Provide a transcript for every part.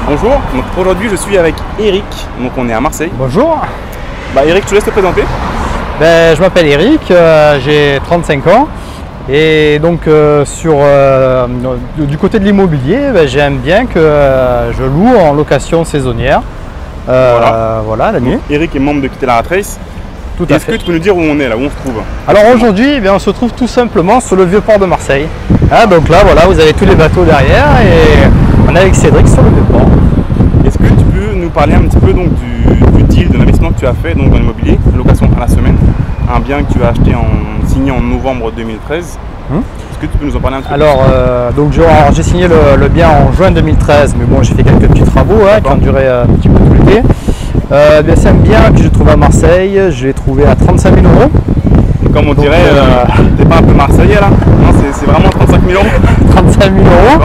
Bonjour, donc aujourd'hui je suis avec Eric, donc on est à Marseille. Bonjour. Eric, je te laisse te présenter. Je m'appelle Eric, j'ai 35 ans et donc du côté de l'immobilier, j'aime bien que je loue en location saisonnière. Voilà la nuit. Donc, Eric est membre de Quitter la Rat Race. Tout à Est-ce que fait. tu peux nous dire où on est là, où on se trouve? Alors aujourd'hui, on se trouve tout simplement sur le vieux port de Marseille. Donc là, voilà, vous avez tous les bateaux derrière et on est avec Cédric sur le vieux port. Est-ce que tu peux nous parler un petit peu donc, du deal, de l'investissement que tu as fait donc, dans l'immobilier, location à la semaine, un bien que tu as acheté signé en novembre 2013. Est-ce que tu peux nous en parler un petit peu? J'ai signé le bien en juin 2013, mais bon, j'ai fait quelques petits travaux qui ont duré un petit peu tout l'été. C'est un bien que j'ai trouvé à Marseille, je l'ai trouvé à 35 000 euros. Comme on dirait, t'es pas un peu marseillais là? Non, c'est vraiment 35 000 euros. 35 000 euros.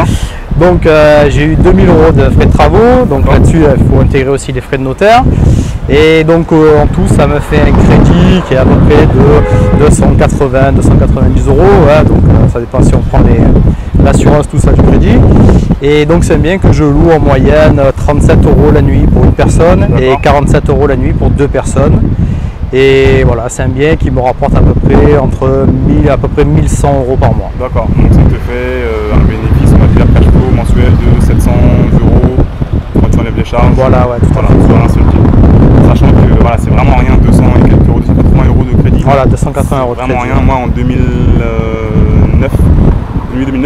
Donc j'ai eu 2 000 euros de frais de travaux, donc là-dessus il faut intégrer aussi les frais de notaire. Et donc en tout ça me fait un crédit qui est à peu près de 290 euros, donc ça dépend si on prend l'assurance, tout ça du crédit. Et donc c'est bien que je loue en moyenne 37 euros la nuit pour une personne et 47 euros la nuit pour deux personnes. Et voilà, c'est un bien qui me rapporte à peu près entre 1100 euros par mois. D'accord, donc ça te fait un bénéfice, on va dire cash flow mensuel de 700 euros quand tu enlèves les charges. Voilà, ouais, tout à fait. Sur un seul deal. Sachant que voilà, c'est vraiment rien, 200 et quelques euros, 280 euros de crédit. Voilà, 280 euros de crédit. Vraiment rien. Moi en 2009,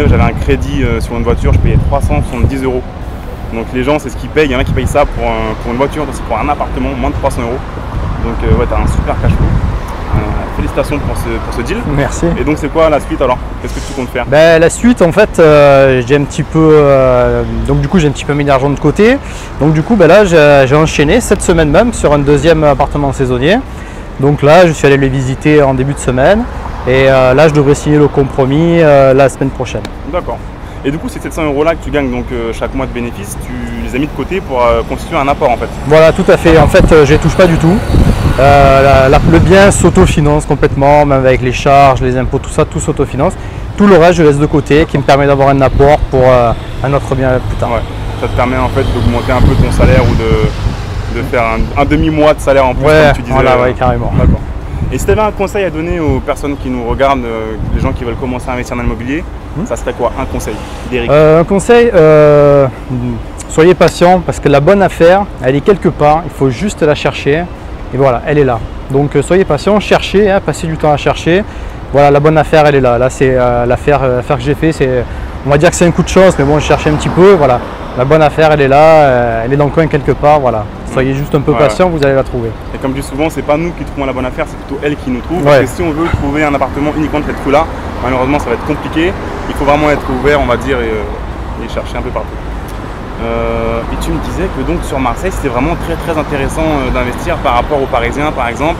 j'avais un crédit sur une voiture, je payais 370 euros. Donc les gens, c'est ce qu'ils payent. Il y en a qui payent ça pour une voiture, c'est pour un appartement, moins de 300 euros. Donc ouais, tu as un super cash flow. Félicitations pour ce deal. Merci. Et donc c'est quoi la suite alors? Qu'est-ce que tu comptes faire? La suite en fait, j'ai un petit peu mis d'argent de côté. Donc du coup là j'ai enchaîné cette semaine même sur un deuxième appartement saisonnier. Donc là je suis allé le visiter en début de semaine et là je devrais signer le compromis la semaine prochaine. D'accord. Et du coup, ces 700 euros là que tu gagnes donc chaque mois de bénéfice, tu les as mis de côté pour constituer un apport en fait. Voilà, tout à fait. En fait, je les touche pas du tout. Le bien s'autofinance complètement, même avec les charges, les impôts, tout ça, tout s'autofinance. Tout le reste, je laisse de côté, qui me permet d'avoir un apport pour un autre bien plus tard. Ouais. Ça te permet en fait d'augmenter un peu ton salaire ou de faire un demi-mois de salaire en plus, comme tu disais. Voilà, carrément. D'accord. Et si tu avais un conseil à donner aux personnes qui nous regardent, les gens qui veulent commencer à investir dans l'immobilier, ça serait quoi un conseil d'Eric? Un conseil, soyez patient parce que la bonne affaire, elle est quelque part, il faut juste la chercher et voilà, elle est là. Donc soyez patient, cherchez, passez du temps à chercher. Voilà, la bonne affaire, elle est là. Là, c'est l'affaire que j'ai fait, on va dire que c'est un coup de chance, mais bon, je cherchais un petit peu, voilà. La bonne affaire, elle est là, elle est dans le coin quelque part, voilà. Soyez juste un peu patient, vous allez la trouver. Et comme je dis souvent, c'est pas nous qui trouvons la bonne affaire, c'est plutôt elle qui nous trouve. Parce que si on veut trouver un appartement uniquement de cette rue-là, malheureusement, ça va être compliqué. Il faut vraiment être ouvert, on va dire, et chercher un peu partout. Et tu me disais que donc sur Marseille, c'était vraiment très très intéressant d'investir par rapport aux Parisiens, par exemple,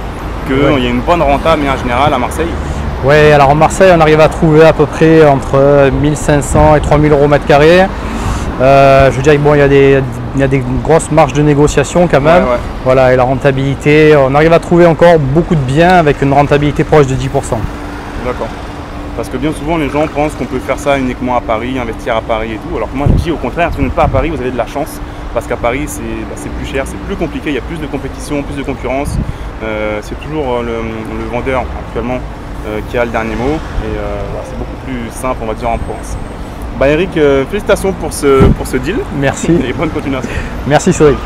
qu'il y a une bonne renta, mais en général à Marseille. Oui, alors en Marseille, on arrive à trouver à peu près entre 1500 et 3000 euros mètre carré. Je veux dire, bon, il y a des grosses marges de négociation quand même. Voilà, et la rentabilité, on arrive à trouver encore beaucoup de biens avec une rentabilité proche de 10%. D'accord. Parce que bien souvent, les gens pensent qu'on peut faire ça uniquement à Paris, investir à Paris et tout. Alors que moi, je dis au contraire, si vous n'êtes pas à Paris, vous avez de la chance. Parce qu'à Paris, c'est plus cher, c'est plus compliqué, il y a plus de compétition, plus de concurrence. C'est toujours le vendeur actuellement qui a le dernier mot. Et c'est beaucoup plus simple, on va dire, en Provence. Eric, félicitations pour ce deal. Merci. Et bonne continuation. Merci Cédric.